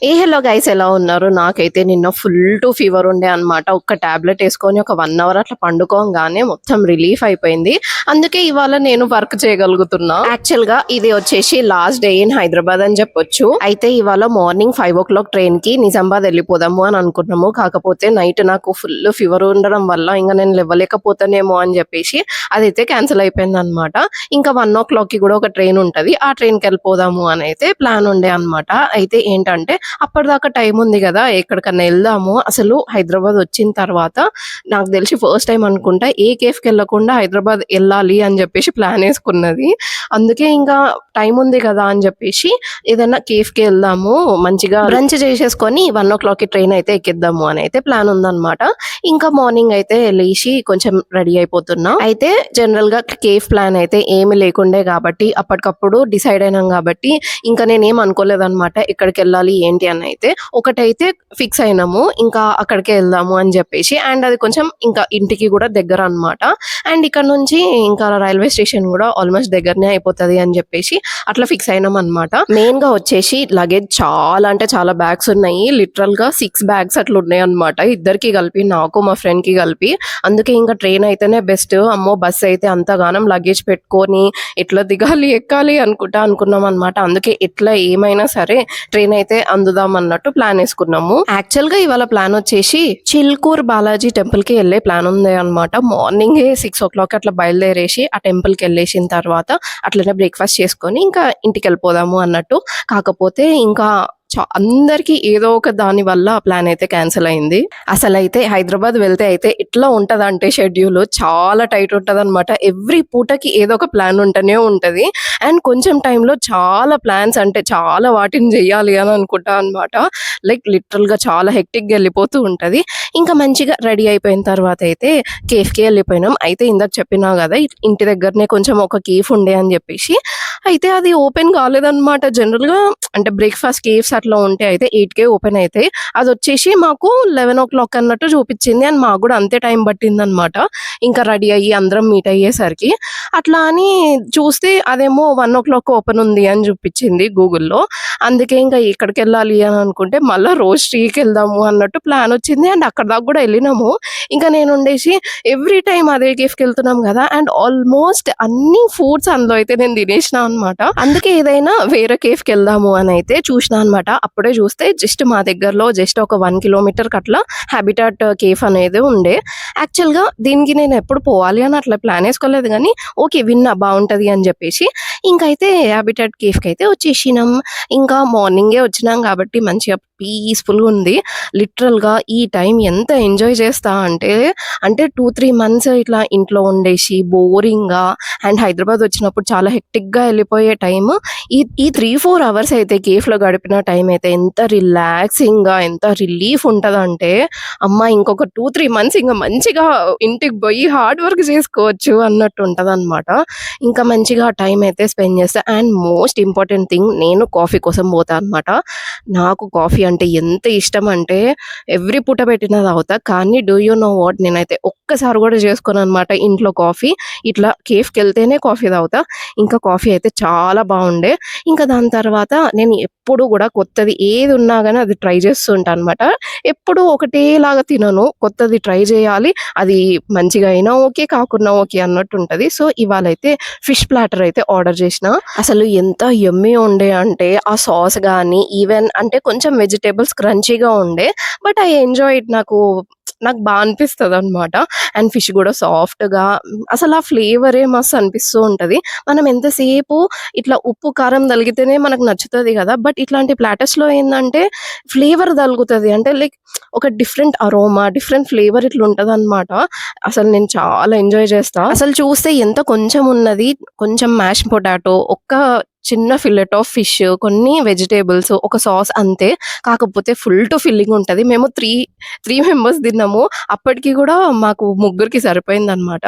Hello guys, ఎలా ఉన్నారు? నాకైతే నిన్న ఫుల్ టు ఫీవర్ ఉండే అనమాట. ఒక్క టాబ్లెట్ వేసుకొని ఒక 1 అవర్ అట్లా పండుకోగానే మొత్తం రిలీఫ్ అయిపోయింది. అందుకే ఇవాళ నేను వర్క్ చేయగలుగుతున్నా. యాక్చువల్ గా ఇది వచ్చేసి లాస్ట్ డే ఇన్ హైదరాబాద్ అని చెప్పొచ్చు. అయితే ఇవాళ మార్నింగ్ 5 o'clock ట్రైన్ కి నిజామాబాద్ వెళ్ళిపోదాము అని అనుకున్నాము. కాకపోతే నైట్ నాకు ఫుల్ ఫీవర్ ఉండడం వల్ల ఇంకా నేను లేవలేకపోతానేమో అని చెప్పేసి అదైతే క్యాన్సిల్ అయిపోయింది అనమాట. ఇంకా 1 o'clock కి కూడా ఒక ట్రైన్ ఉంటది, ఆ ట్రైన్ కి వెళ్ళిపోదాము అని అయితే ప్లాన్ ఉండే అనమాట. అయితే ఏంటంటే అప్పటిదాకా టైం ఉంది కదా, ఎక్కడికన్నా వెళ్దాము. అసలు హైదరాబాద్ వచ్చిన తర్వాత నాకు తెలిసి ఫస్ట్ టైం అనుకుంటా ఏ కేఫ్కి వెళ్ళకుండా హైదరాబాద్ వెళ్ళాలి అని చెప్పేసి ప్లాన్ వేసుకున్నది. అందుకే ఇంకా టైం ఉంది కదా అని చెప్పేసి ఏదైనా కేఫ్కి వెళ్దాము, మంచిగా లంచ్ చేసేసుకొని 1 o'clock కి ట్రైన్ అయితే ఎక్కిద్దాము అని అయితే ప్లాన్ ఉందన్నమాట. ఇంకా మార్నింగ్ అయితే లేచి కొంచెం రెడీ అయిపోతున్నా. అయితే జనరల్ గా కేఫ్ ప్లాన్ అయితే ఏమి లేకుండే కాబట్టి అప్పటికప్పుడు డిసైడ్ అయినాం కాబట్టి ఇంకా నేనేం అనుకోలేదన్నమాట ఎక్కడికి వెళ్ళాలి ఏంటి అని. అయితే ఒకటైతే ఫిక్స్ అయినాము, ఇంకా అక్కడికే వెళ్దాము అని చెప్పేసి. అండ్ అది కొంచెం ఇంకా ఇంటికి కూడా దగ్గర అన్నమాట. అండ్ ఇక్కడ నుంచి ఇంకా రైల్వే స్టేషన్ కూడా ఆల్మోస్ట్ దగ్గరనే అయిపోతుంది అని చెప్పేసి అట్లా ఫిక్స్ అయినాం అనమాట. మెయిన్ గా వచ్చేసి లగేజ్ చాలా అంటే చాలా బ్యాగ్స్ ఉన్నాయి. లిటరల్ గా 6 bags అట్లా ఉన్నాయి అనమాట, ఇద్దరికి కలిపి, నాకు మా ఫ్రెండ్ కి కలిపి. అందుకే ఇంకా ట్రైన్ అయితేనే బెస్ట్. అమ్మో బస్ అయితే అంతగానం లగేజ్ పెట్టుకొని ఎట్లా దిగాలి ఎక్కాలి అనుకున్నాం అనమాట. అందుకే ఎట్లా ఏమైనా సరే ట్రైన్ అయితే అందుదాం అన్నట్టు ప్లాన్ వేసుకున్నాము. యాక్చువల్ గా ఇవాళ ప్లాన్ వచ్చేసి చిల్కూర్ బాలాజీ టెంపుల్ కి వెళ్ళే ప్లాన్ ఉంది అనమాట. మార్నింగ్ 6 o'clock అట్లా బయలుదేరేసి ఆ టెంపుల్ కి వెళ్ళేసిన తర్వాత అట్లనే బ్రేక్ఫాస్ట్ చేసుకొని ఇంకా ఇంటికి వెళ్ళిపోదాము అన్నట్టు. కాకపోతే ఇంకా అందరికి ఏదో ఒక దాని వల్ల ప్లాన్ అయితే క్యాన్సిల్ అయింది. అసలు అయితే హైదరాబాద్ వెళ్తే అయితే ఎట్లా ఉంటదంటే షెడ్యూల్ చాలా టైట్ ఉంటది అనమాట. ఎవ్రీ పూటకి ఏదో ఒక ప్లాన్ ఉంటూనే ఉంటది. అండ్ కొంచెం టైంలో చాలా ప్లాన్స్, అంటే చాలా వాటిని చెయ్యాలి అని అనుకుంటా అనమాట. లైక్ లిటరల్ గా చాలా హెక్టిక్ గా వెళ్ళిపోతూ ఉంటది. ఇంకా మంచిగా రెడీ అయిపోయిన తర్వాత అయితే కేఫ్ కి వెళ్ళిపోయినాం. అయితే ఇందాక చెప్పినా కదా ఇంటి దగ్గరనే కొంచెం ఒక కేఫ్ ఉండే అని చెప్పేసి. అయితే అది ఓపెన్ కాలేదన్నమాట. జనరల్ గా అంటే బ్రేక్ఫాస్ట్ కేఫ్స్ అట్లా ఉంటే అయితే 8కే ఓపెన్ అయితే అది వచ్చేసి మాకు 11 o'clock అన్నట్టు చూపించింది. అండ్ మాకు కూడా అంతే టైం పట్టింది అనమాట. ఇంకా రెడీ అయ్యి అందరం మీట్ అయ్యేసరికి అట్లా అని చూస్తే అదేమో 1 o'clock ఓపెన్ ఉంది అని చూపించింది గూగుల్లో. అందుకే ఇంకా ఎక్కడికి వెళ్ళాలి అని అనుకుంటే మళ్ళీ రోజ్ ట్రీకి వెళ్దాము అన్నట్టు ప్లాన్ వచ్చింది. అండ్ అక్కడ దాకా కూడా వెళ్ళినాము. ఇంకా నేను ఉండేసి ఎవ్రీ టైం అదే కేఫ్కి వెళ్తున్నాం కదా, అండ్ ఆల్మోస్ట్ అన్ని ఫుడ్స్ అందులో అయితే నేను తినేసిన అనమాట. అందుకే ఏదైనా వేరే కేఫ్కి వెళ్దాము అని అయితే చూసిన అనమాట. అప్పుడే చూస్తే జస్ట్ మా దగ్గరలో జస్ట్ ఒక 1 kilometer అట్లా హ్యాబిటాట్ కేఫ్ అనేది ఉండే. యాక్చువల్ గా దీనికి నేను ఎప్పుడు పోవాలి అని అట్లా ప్లాన్ వేసుకోలేదు, కానీ ఓకే విన్నా బాగుంటది అని చెప్పేసి ఇంకైతే హ్యాబిటాట్ కేఫ్ కి అయితే వచ్చేసినాం. ఇంకా మార్నింగే వచ్చినాం కాబట్టి మంచిగా పీస్ఫుల్ గా ఉంది. లిటరల్ గా ఈ టైం ఎంత ఎంజాయ్ చేస్తా అంటే 2-3 months ఇట్లా ఇంట్లో ఉండేసి బోరింగ్ గా, అండ్ హైదరాబాద్ వచ్చినప్పుడు చాలా హెక్టిక్ గా వెళ్ళిపోయే టైం ఈ 3-4 hours అయితే కేఫ్ లో గడిపిన టైం అయితే ఎంత రిలాక్సింగ్ గా, ఎంత రిలీఫ్ ఉంటదంటే అమ్మ ఇంకొక 2-3 months ఇంకా మంచిగా ఇంటికి పోయి హార్డ్ వర్క్ చేసుకోవచ్చు అన్నట్టు ఉంటది అనమాట. ఇంకా మంచిగా టైం అయితే స్పెండ్ చేస్తా. అండ్ మోస్ట్ ఇంపార్టెంట్ థింగ్, నేను కాఫీ కోసం పోతా అనమాట. నాకు కాఫీ అంటే ఎంత ఇష్టం అంటే ఎవ్రీ పూట పెట్టినా తాగుతా. కానీ డూ యూ నో వాట్, నేనైతే ఒక్కసారి కూడా చేసుకోను అనమాట ఇంట్లో కాఫీ. ఇట్లా కేఫ్కి వెళ్తేనే కాఫీ తాగుతా. ఇంకా కాఫీ అయితే చాలా బాగుండే. ఇంకా దాని తర్వాత నేను ఎప్పుడు కూడా కొత్తది ఏది ఉన్నా కానీ అది ట్రై చేస్తూ ఉంటాను అనమాట. ఎప్పుడు ఒకటేలాగా తినను, కొత్తది ట్రై చేయాలి. అది మంచిగా అయినా ఓకే, కాకున్నా ఓకే అన్నట్టు ఉంటది. సో ఇవాళ అయితే ఫిష్ ప్లాటర్ అయితే ఆర్డర్ చేసిన. అసలు ఎంత యమ్మీ ఉండే అంటే ఆ సాస్ కానీ ఈవెన్ అంటే కొంచెం వెజిటేబుల్స్ క్రంచీగా ఉండే. But I enjoy it. నాకు బాగా అనిపిస్తుంది అనమాట. అండ్ ఫిష్ కూడా సాఫ్ట్ గా, అసలు ఆ ఫ్లేవరే మస్తు అనిపిస్తూ ఉంటది. మనం ఎంతసేపు ఇట్లా ఉప్పు కారం తలిగితేనే మనకు నచ్చుతుంది కదా, బట్ ఇట్లాంటి ప్లాటర్స్ లో ఏంటంటే ఫ్లేవర్ తలుగుతుంది. అంటే లైక్ ఒక డిఫరెంట్ అరోమా, డిఫరెంట్ ఫ్లేవర్ ఇట్లా ఉంటది అనమాట. అసలు నేను చాలా ఎంజాయ్ చేస్తా. అసలు చూస్తే ఎంత కొంచెం ఉన్నది, కొంచెం మ్యాష్ పొటాటో, ఒక్క చిన్న ఫిల్లెట్ ఆఫ్ ఫిష్, కొన్ని వెజిటేబుల్స్, ఒక సాస్ అంతే. కాకపోతే ఫుల్ టు ఫిల్లింగ్ ఉంటది. మేము త్రీ మెంబర్స్ తిన్నాము. అప్పటికి కూడా మాకు ముగ్గురికి సరిపోయింది అనమాట.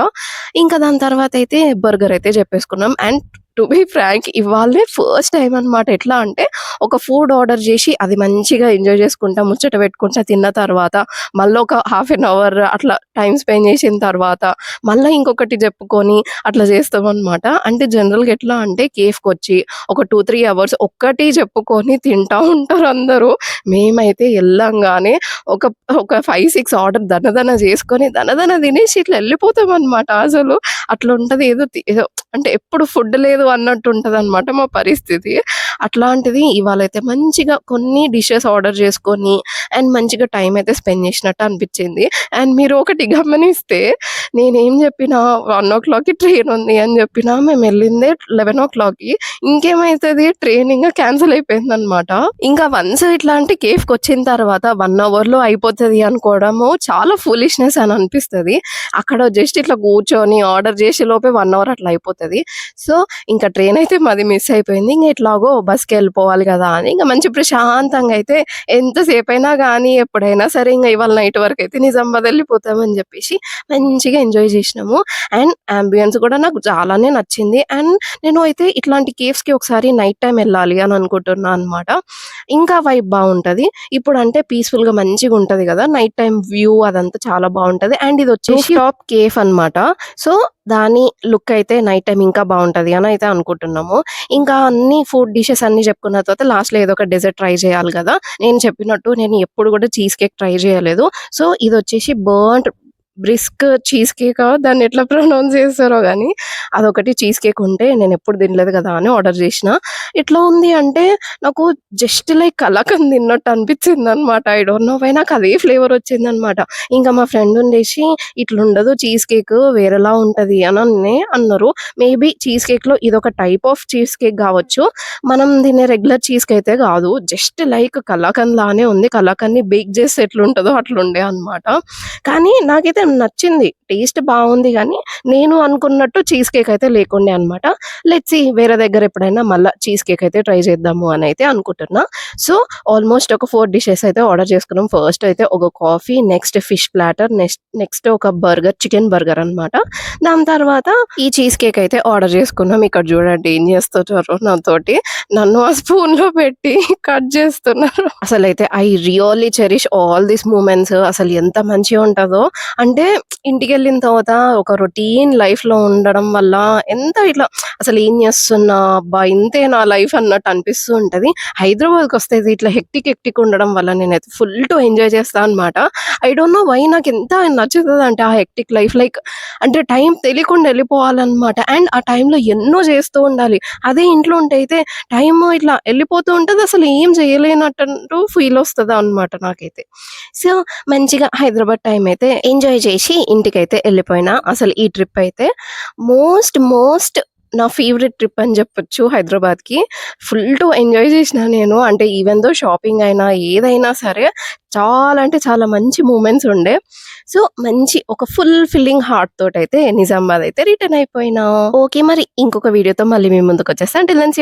ఇంకా దాని తర్వాత అయితే బర్గర్ అయితే చెప్పేసుకున్నాం. అండ్ టు బీ ఫ్రాంక్ ఇవాళే ఫస్ట్ టైం అనమాట. ఎట్లా అంటే ఒక ఫుడ్ ఆర్డర్ చేసి అది మంచిగా ఎంజాయ్ చేసుకుంటా ముచ్చట పెట్టుకుంటా తిన్న తర్వాత మళ్ళీ ఒక హాఫ్ అన్ అవర్ అట్లా టైం స్పెండ్ చేసిన తర్వాత మళ్ళీ ఇంకొకటి చెప్పుకొని అట్లా చేస్తామన్నమాట. అంటే జనరల్గా ఎట్లా అంటే కేఫ్కి వచ్చి ఒక 2-3 అవర్స్ ఒక్కటి చెప్పుకొని తింటా ఉంటారు అందరూ. మేమైతే వెళ్ళంగానే ఒక ఒక 5-6 ఆర్డర్ దనదన చేసుకొని దనదన తినేసి ఇట్లా వెళ్ళిపోతాం అనమాట. అసలు అట్లా ఉంటది. ఏదో అంటే ఎప్పుడు ఫుడ్ లేదు అన్నట్టు ఉంటదనమాట మా పరిస్థితి. అట్లాంటిది ఇవాళైతే మంచిగా కొన్ని డిషెస్ ఆర్డర్ చేసుకొని అండ్ మంచిగా టైం అయితే స్పెండ్ చేసినట్టు అనిపించింది. అండ్ మీరు ఒకటి గమనిస్తే నేనేం చెప్పినా 1:00కి ట్రైన్ ఉంది అని చెప్పినా మేము వెళ్ళిందే 11:00కి. ఇంకేమైతది ట్రైన్ ఇంకా క్యాన్సిల్ అయిపోయిందనమాట. ఇంకా వన్స్ ఇట్లాంటి కేఫ్‌కి వచ్చిన తర్వాత 1 అవర్‌లో అయిపోతది అనుకోవడము చాలా ఫూలిష్‌నెస్ అని అనిపిస్తది. అక్కడ జస్ట్ ఇట్లా కూర్చొని ఆర్డర్ చేసే లోపే 1 అవర్ అట్లా అయిపోతది. సో, ఇంకా ట్రైన్ అయితే మాది మిస్ అయిపోయింది. ఇంక ఎట్లాగో బస్‌కి వెళ్ళిపోవాలి కదా అని ఇంక మంచి ప్రశాంతంగా అయితే ఎంతసేపైనా గానీ ఎప్పుడైనా సరే ఇంక ఇవాళ నైట్ వరకైతే నిజామాబాద్ వెళ్ళిపోతామని చెప్పేసి మంచిగా ఎంజాయ్ చేసినాము. అండ్ యాంబియన్స్ కూడా నాకు చాలానే నచ్చింది. అండ్ నేను అయితే ఇట్లాంటి కేవ్స్‌కి ఒకసారి నైట్ టైమ్ వెళ్ళాలి అని అనుకుంటున్నా అనమాట. ఇంకా వైబ్ బావుంటది. ఇప్పుడంటే పీస్‌ఫుల్‌గా మంచిగుంటది గదా! నైట్ టైమ్ వ్యూ అదంతా చాలా బావుంటది. అండ్ ఇదొచ్చేసి టాప్ కేఫ్ అనమాట. సో, దాని లుక్ అయితే నైట్ టైమ్ ఇంకా బావుంటది అని అయితే అనుకుంటున్నాము. ఇంకా అన్ని ఫుడ్ డిషెస్ అన్నీ చెప్పుకున్న తర్వాత లాస్ట్‌లో ఏదో ఒక డెజర్ట్ ట్రై చేయాలి గదా! నేను చెప్పినట్టు నేను ఎప్పుడు కూడా చీజ్ కేక్ ట్రై చేయలేదు. సో, ఇదొచ్చేసి బర్న్డ్ బ్రిస్క్ చీజ్ కేకా దాన్ని ఎట్లా ప్రొనౌన్స్ చేస్తారో గానీ అదొకటి చీజ్ కేక్ ఉంటే నేనెప్పుడు తినలేదు కదా అని ఆర్డర్ చేసినా. ఎట్లా ఉంది అంటే నాకు జస్ట్ లైక్ కలాకండ్ తిన్నట్టు అనిపించిందనమాట. ఐ డోంట్ నో వై నాకదే ఫ్లేవర్ వచ్చిందనమాట. ఇంకా మా ఫ్రెండ్ ఉండేసి "ఇట్లుండదు చీజ్ కేక్ వేరేలా ఉంటది" అన్నారు. మేబీ చీజ్ కేక్‌లో ఇదొక టైప్ ఆఫ్ చీజ్ కేక్ గావచ్చు. మనం తినే రెగ్యులర్ చీజ్ కేక్ అయితే గాదు. జస్ట్ లైక్ కలాకండ్ లానే ఉంది. కలాకండ్‌ని బేక్ చేస్తే ఎట్లుంటదో అట్లుండే అనమాట. కానీ నాకైతే నచ్చింది. టేస్ట్ బావుంది గానీ నేను అనుకున్నట్టు చీజ్ కేక్ అయితే లేకుండే అనమాట. లెట్స్ సీ వేరే దగ్గర ఎప్పుడైనా మళ్ళా చీజ్ కేక్ అయితే ట్రై చేద్దాము అనైతే అనుకుంటున్నా. సో, ఆల్మోస్ట్ ఒక 4 డిషెస్ అయితే ఆర్డర్ చేసుకున్నాం. ఫస్ట్ అయితే ఒక coffee, next fish platter, next ఒక బర్గర్, చికెన్ బర్గర్ అనమాట. దాని తర్వాత ఈ చీజ్ కేక్ అయితే ఆర్డర్ చేసుకున్నాం. ఇక్కడ చూడండి ఏం చేస్తున్నారో నాతోటి. నన్ను ఆ స్పూన్‌లో పెట్టి కట్ చేస్తున్నారు. అసలైతే I really cherish all these moments. అసలు ఎంత మంచిగా ఉంటదో అంటే ఇంటికెళ్ళిన తర్వాత ఒక రొటీన్ లైఫ్‌లో ఉండడం వల్ల ఎంత ఇట్లా అసలు ఏం చేస్తున్నా, అబ్బా! ఇంతే నా లైఫ్ అన్నట్టు అనిపిస్తూ ఉంటది. హైదరాబాద్‌కొస్తే ఇట్లా హెక్టిక్ ఉండడం వల్ల నేనైతే ఫుల్ టు ఎంజాయ్ చేస్తా అనమాట. ఐ డోంట్ నో వై నాకెంత నచ్చుతదంటే ఆ హెక్టిక్ లైఫ్ లైక్ అంటే టైం తెలియకుండా వెళ్ళిపోవాలనమాట. అండ్ ఆ టైంలో ఎన్నో చేస్తూ ఉండాలి. అదే ఇంట్లో ఉంటే అయితే టైము ఇట్లా వెళ్ళిపోతూ ఉంటది. అసలు ఏం చేయలేనట్టు ఫీల్ వస్తదనమాట నాకైతే. సో, మంచిగా హైదరాబాద్ టైం అయితే ఎంజాయ్ చేసి ఇంటికైతే ఎళ్ళిపోయినా. అసలు ఈ ట్రిప్ అయితే మోస్ట్ నా ఫేవరెట్ ట్రిప్ అని చెప్పొచ్చు హైదరాబాద్‌కి. ఫుల్ టు ఎంజాయ్ చేసినా నేను. అంటే ఈవెన్ దో షాపింగ్ అయినా ఏదైనా సరే చాలా అంటే చాలా మంచి మూమెంట్స్ ఉండే. సో, మంచి ఒక ఫుల్‌ఫిల్లింగ్ హార్ట్ తోటైతే నిజామాబాద్ అయితే రిటర్న్ అయిపోయినా. ఓకే. మరి ఇంకొక వీడియోతో మళ్ళీ మీ ముందుకొచ్చేస్తా. Till then see you.